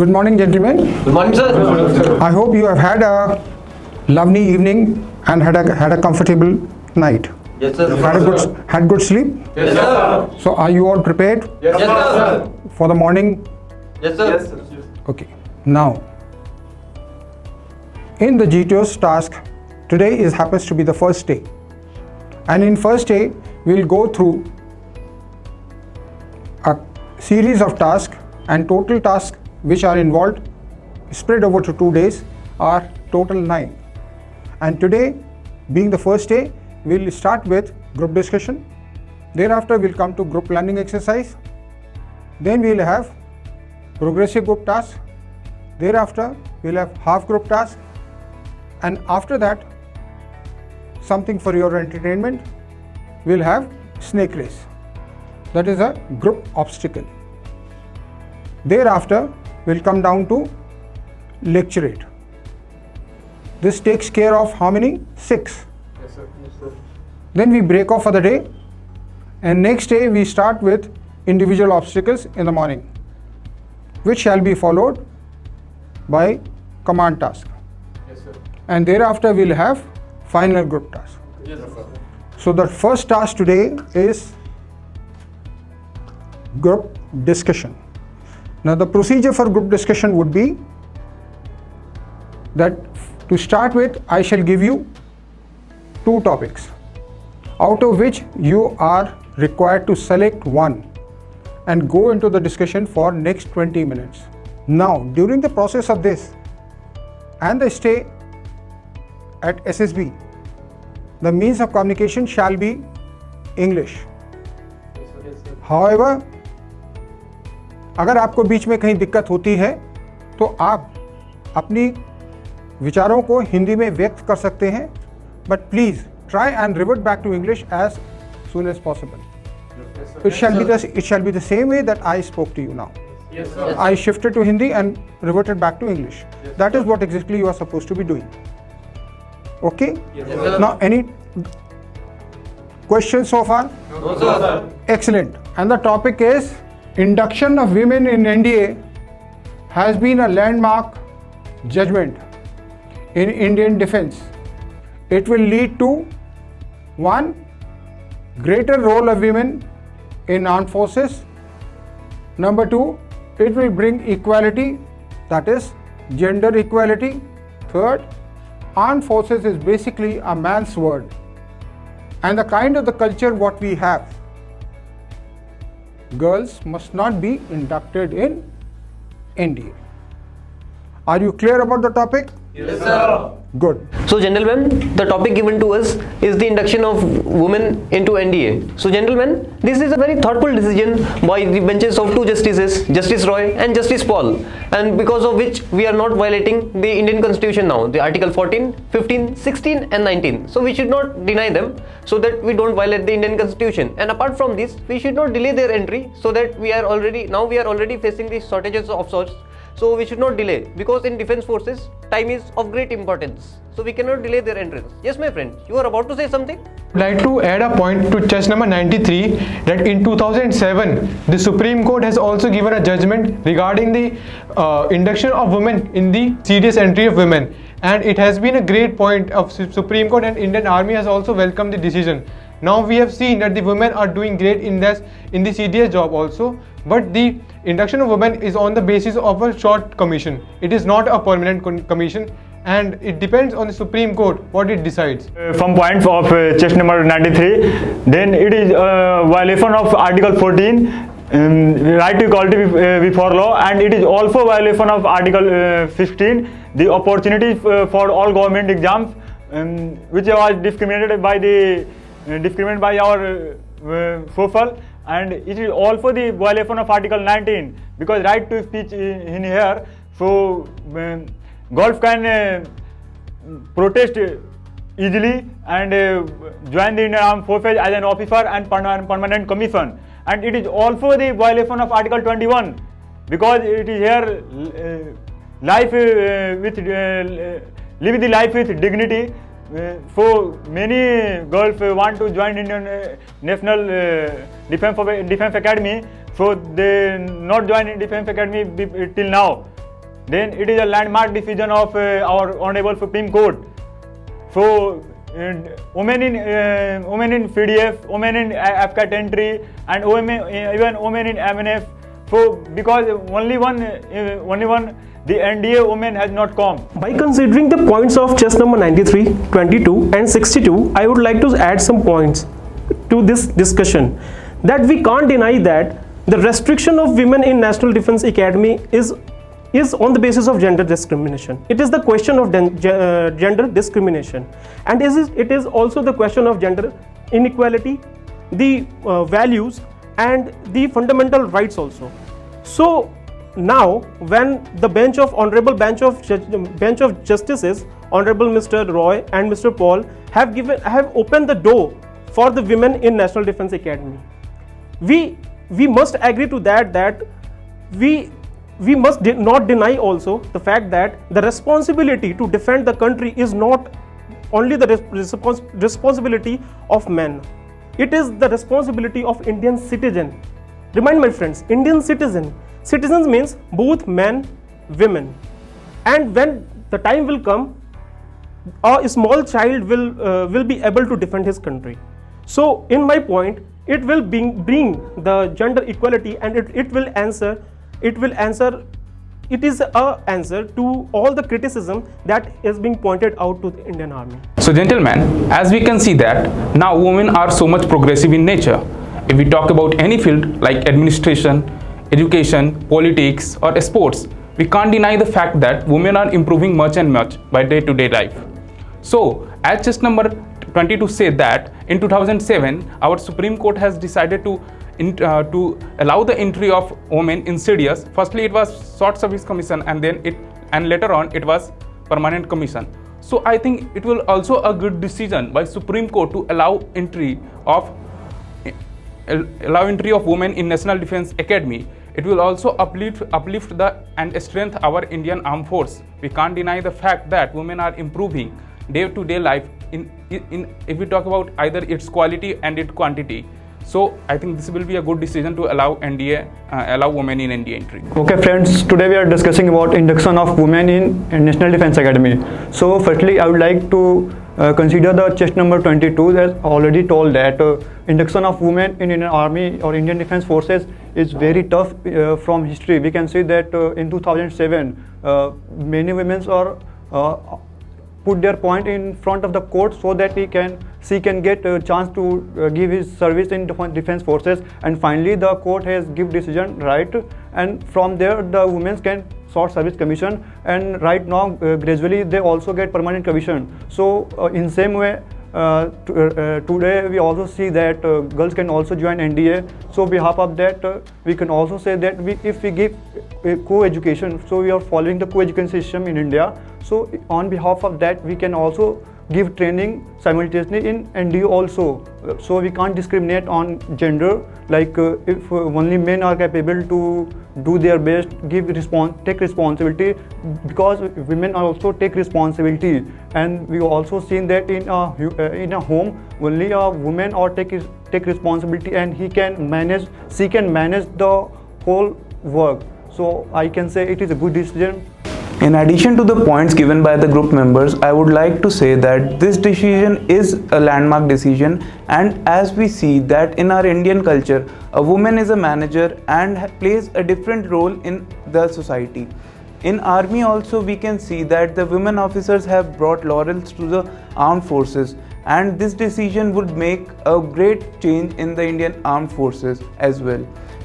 Good morning, gentlemen. Good morning, sir. Good morning, sir. I hope you have had a lovely evening and had a comfortable night. Yes, sir. Had good sleep. Yes, sir. So, are you all prepared Yes, sir. for the morning? Yes, sir. Yes, sir. Okay. Now, in the GTO's task, today happens to be the first day, and in first day we'll go through a series of tasks, and total tasks which are involved spread over to 2 days are total 9. And today, being the first day, we'll start with group discussion. Thereafter we'll come to group planning exercise. Then we'll have progressive group task. Thereafter we'll have half group task, and after that, something for your entertainment, we'll have snake race. That is a group obstacle. Thereafter we'll come down to lecturate. This takes care of how many? 6. Yes, sir. Yes, sir. Then we break off for the day, and next day we start with individual obstacles in the morning, which shall be followed by command task. Yes, sir. And thereafter we'll have final group task. Yes, sir. So the first task today is group discussion. Now the procedure for group discussion would be that to start with, I shall give you 2 topics, out of which you are required to select one and go into the discussion for next 20 minutes. Now, during the process of this and the stay at SSB, the means of communication shall be English. Yes, sir. Yes, sir. However, अगर आपको बीच में कहीं दिक्कत होती है तो आप अपनी विचारों को हिंदी में व्यक्त कर सकते हैं, but please try and revert back to English as soon as possible. Yes, sir. It shall be the same way that I spoke to you now. Yes, sir. I shifted to Hindi and reverted back to English. Yes, That is sir. what exactly you are supposed to be doing. Okay? Yes, Yes, sir. sir. Now, any questions so far? No, sir. Excellent. And the topic is induction of women in NDA has been a landmark judgment in Indian defense. It will lead to 1. Greater role of women in armed forces. Number 2, it will bring equality, that is gender equality. Third, armed forces is basically a man's word, and the kind of the culture what we have, girls must not be inducted in NDA. Are you clear about the topic? Yes, sir. Good. So, gentlemen, the topic given to us is the induction of women into NDA. So, gentlemen, this is a very thoughtful decision by the benches of 2 justices, Justice Roy and Justice Paul, and because of which we are not violating the Indian Constitution now, the Article 14, 15, 16 and 19. So, we should not deny them so that we don't violate the Indian Constitution. And apart from this, we should not delay their entry so that we are already facing the shortages of sorts. So we should not delay, because in defense forces time is of great importance. So we cannot delay their entrance. Yes, my friend, you are about to say something? I'd like to add a point to test number 93, that in 2007 the Supreme Court has also given a judgment regarding the induction of women in the serious entry of women, and it has been a great point of Supreme Court, and Indian Army has also welcomed the decision. Now we have seen that the women are doing great in the CDS job also, but the induction of women is on the basis of a short commission. It is not a permanent commission, and it depends on the Supreme Court what it decides. From point of chest number 93, then it is violation of Article 14, right to equality before law, and it is also violation of Article 15, the opportunity for all government exams, which was discriminated by our FOFL, and it is also the violation of Article 19, because right to speech in here, so Gulf can protest easily and join the Indian Armed Forces as an officer and permanent commission. And it is also the violation of Article 21, because it is here live the life with dignity. So many girls want to join Indian National Defense Academy, so they not join in Defense Academy till now. then it is a landmark decision of our Honorable Supreme Court. So, women in PDF, women in AFCAT entry, and even women in MNF. So, because only one, the NDA women has not come. By considering the points of chess number 93, 22 and 62, I would like to add some points to this discussion. That we can't deny that the restriction of women in National Defence Academy is on the basis of gender discrimination. It is the question of gender discrimination, and it is also the question of gender inequality, the values and the fundamental rights also. So now when the honorable bench of justices, Honorable Mr. Roy and Mr. Paul have opened the door for the women in National Defence Academy, we must agree to that we must not deny also the fact that the responsibility to defend the country is not only the responsibility of men. It is the responsibility of Indian citizen. Remind my friends, Indian citizen. Citizens means both men, women. And when the time will come, a small child will be able to defend his country. So in my point, it will bring the gender equality, and it will answer. It is a answer to all the criticism that is being pointed out to the Indian Army. So gentlemen, as we can see that now women are so much progressive in nature. If we talk about any field like administration, education, politics or sports, we can't deny the fact that women are improving much and much by day-to-day life. So as chess number 22 said that in 2007 our Supreme Court has decided to allow the entry of women in CDS. Firstly it was Short Service Commission, and later on it was Permanent Commission. So I think it will also a good decision by Supreme Court to allow entry of women in National Defence Academy. It will also uplift and strengthen our Indian Armed Force. We can't deny the fact that women are improving day-to-day life if we talk about either its quality and its quantity. So I think this will be a good decision to allow women in NDA entry. Okay friends, today we are discussing about induction of women in National Defence Academy. So firstly I would like to consider the chess number 22. As already told that induction of women in Indian Army or Indian Defence Forces is very tough from history. We can see that in 2007 many women are put their point in front of the court so that she can get a chance to give his service in defense forces, and finally the court has give decision right, and from there the women can Short Service Commission, and right now gradually they also get Permanent Commission. So in same way today we also see that girls can also join NDA. So behalf of that we can also say that if we give co-education, so we are following the co-education system in India. So on behalf of that we can also give training simultaneously in NDA also. So we can't discriminate on gender, like if only men are capable to do their best, take responsibility, because women also take responsibility. And we also seen that in a home only a woman or take responsibility, and she can manage the whole work. So I can say it is a good decision. In addition to the points given by the group members, I would like to say that this decision is a landmark decision, and as we see that in our Indian culture, a woman is a manager and plays a different role in the society. In army also we can see that the women officers have brought laurels to the armed forces, and this decision would make a great change in the Indian armed forces as well.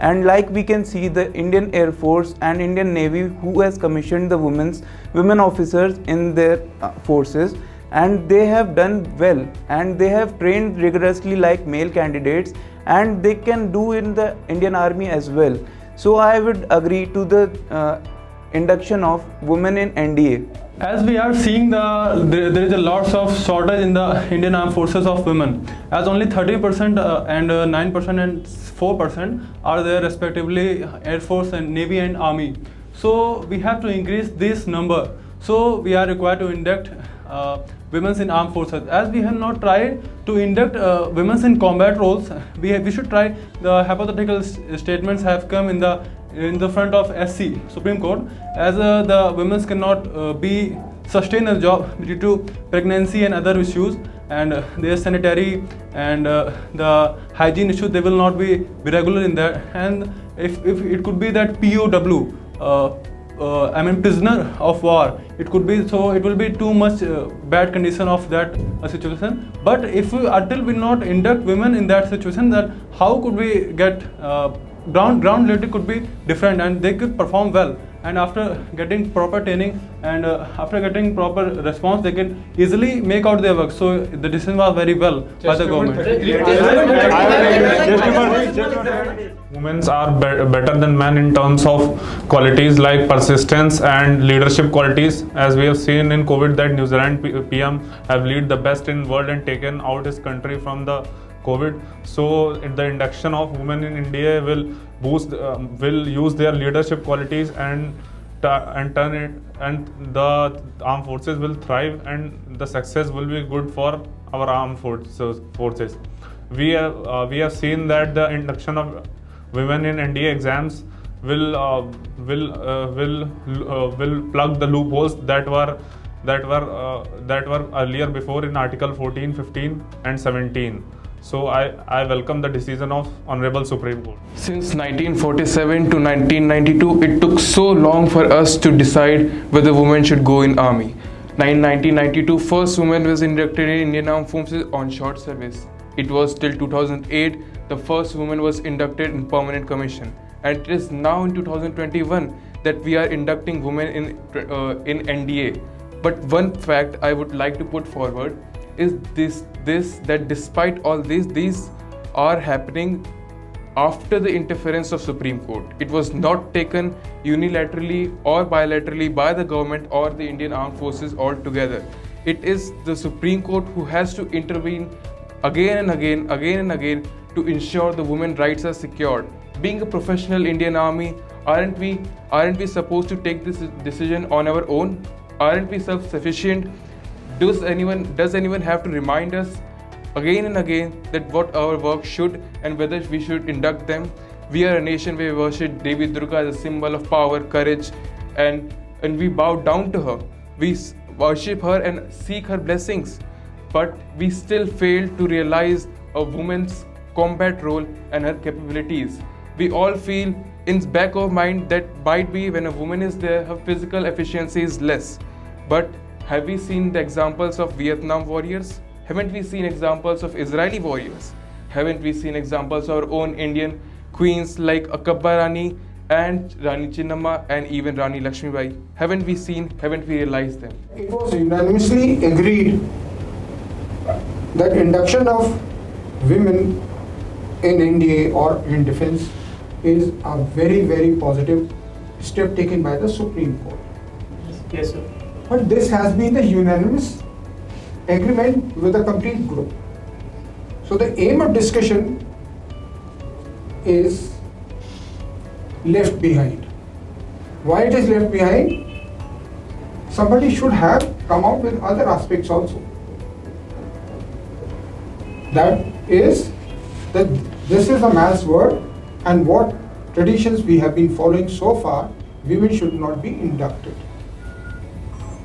And like we can see the Indian Air Force and Indian Navy who has commissioned the women officers in their forces, and they have done well, and they have trained rigorously like male candidates, and they can do in the Indian Army as well. So I would agree to the induction of women in NDA. As we are seeing there is a lots of shortage in the Indian Armed Forces of women, as only 30% and 9% and 4% are there respectively Air Force and Navy and Army. So we have to increase this number. So we are required to induct women in armed forces. As we have not tried to induct women in combat roles, we should try. The hypothetical statements have come in the in the front of SC, Supreme Court, as the women cannot be sustain a job due to pregnancy and other issues, and their sanitary and the hygiene issues, they will not be regular in that. And if it could be that POW, I mean prisoner of war, it could be, so it will be too much bad condition of that situation. But if we, until we not induct women in that situation, that how could we get ground reality could be different, and they could perform well, and after getting proper training and after getting proper response, they can easily make out their work. So the decision was very well by the government. Women are better than men in terms of qualities like persistence and leadership qualities. As we have seen in COVID that New Zealand PM have lead the best in world and taken out his country from the COVID. So the induction of women in India will boost, will use their leadership qualities and turn it, and the armed forces will thrive, and the success will be good for our armed forces. We have seen that the induction of women in NDA exams will plug the loopholes that were earlier before in Article 14, 15 and 17. So I welcome the decision of Honorable Supreme Court. Since 1947 to 1992, it took so long for us to decide whether women should go in army. In 1992, first woman was inducted in Indian Armed Forces on short service. It was till 2008 the first woman was inducted in permanent commission, and it is now in 2021 that we are inducting women in NDA. But one fact I would like to put forward is this that despite all this, these are happening after the interference of Supreme Court. It was not taken unilaterally or bilaterally by the government or the Indian Armed Forces altogether. It is the Supreme Court who has to intervene again and again to ensure the women's rights are secured. Being a professional Indian Army, aren't we supposed to take this decision on our own? Aren't we self-sufficient? Does anyone have to remind us again and again that what our work should and whether we should induct them? We are a nation where we worship Devi Durga as a symbol of power, courage, and we bow down to her. We worship her and seek her blessings. But we still fail to realize a woman's combat role and her capabilities. We all feel in the back of mind that might be when a woman is there, her physical efficiency is less. But have we seen the examples of Vietnam warriors? Haven't we seen examples of Israeli warriors? Haven't we seen examples of our own Indian queens like Akbar Rani and Rani Chinnamma and even Rani Lakshmibai? Haven't we realized them? It was unanimously agreed that induction of women in NDA or in defense is a very, very positive step taken by the Supreme Court. Yes, sir. But this has been the unanimous agreement with the complete group. So the aim of discussion is left behind. Why it is left behind? Somebody should have come out with other aspects also. That is that this is a man's word, and what traditions we have been following so far, women should not be inducted.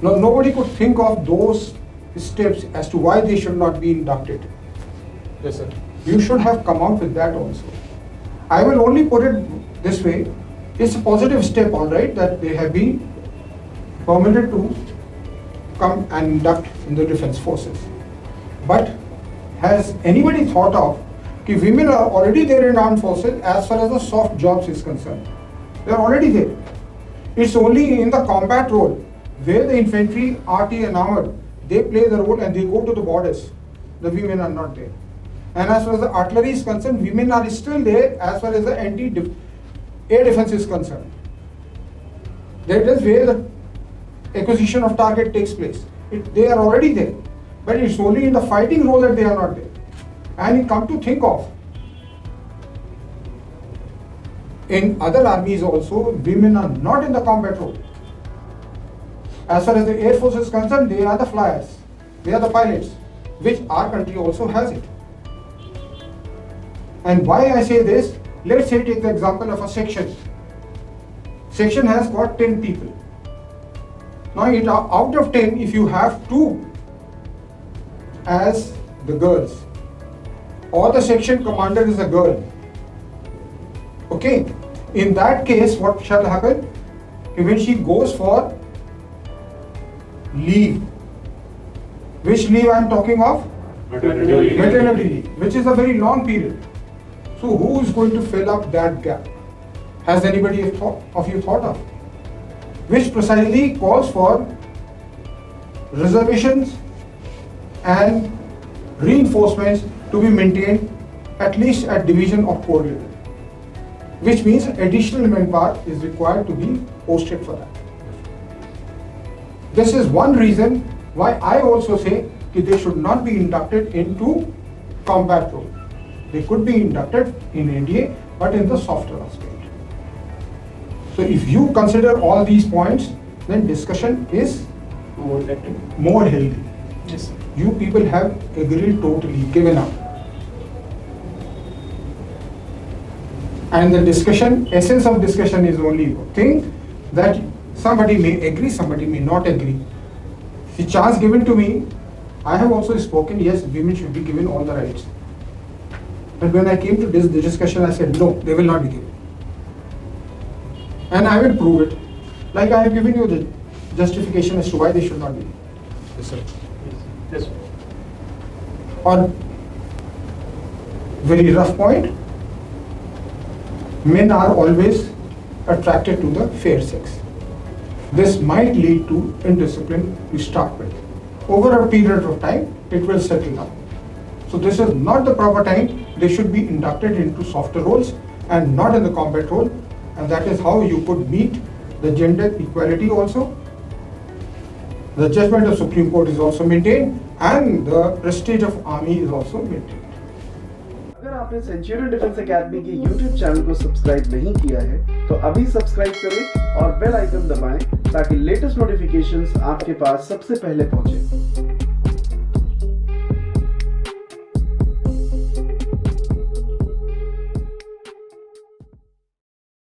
Now, nobody could think of those steps as to why they should not be inducted. Yes, sir. You should have come out with that also. I will only put it this way. It's a positive step, all right, that they have been permitted to come and induct in the defense forces. But has anybody thought of that women are already there in armed forces as far as the soft jobs is concerned? They are already there. It's only in the combat role where the infantry, RT and armored, they play the role and they go to the borders. The women are not there. And as far as the artillery is concerned, women are still there as far as the anti-air defense is concerned. That is where the acquisition of target takes place. They are already there. But it's only in the fighting role that they are not there. And you come to think of, in other armies also, women are not in the combat role. As far as the Air Force is concerned, they are the flyers, they are the pilots, which our country also has it. And why I say this, let's say take the example of a section. section has got 10 people. Now out of 10, if you have 2 as the girls, or the section commander is a girl, okay, in that case what shall happen? When she goes for leave, which leave I am talking of? Maternity leave, which is a very long period. So who is going to fill up that gap? Has anybody of you thought of? Which precisely calls for reservations and reinforcements to be maintained at least at division of corps level, which means additional manpower is required to be posted for that. This is one reason why I also say that they should not be inducted into combat role. They could be inducted in NDA, but in the softer aspect. So if you consider all these points, then discussion is more healthy. Yes. You people have agreed totally, given up. And the discussion, essence of discussion is only one thing, that somebody may agree, somebody may not agree. The chance given to me, I have also spoken, yes, women should be given all the rights. But when I came to this discussion, I said, no, they will not be given. And I will prove it. Like I have given you the justification as to why they should not be given. Yes, sir. Yes. Or very rough point, men are always attracted to the fair sex. This might lead to indiscipline to start with. Over a period of time, it will settle down. So this is not the proper time. They should be inducted into softer roles and not in the combat role. And that is how you could meet the gender equality also. The judgment of Supreme Court is also maintained and the prestige of army is also maintained. अगर आपने Centurion defence academy के YouTube channel को subscribe नहीं किया है तो अभी subscribe करें और बेल आइकन दबाएं ताकि लेटेस्ट नोटिफिकेशंस आपके पास सबसे पहले पहुंचे।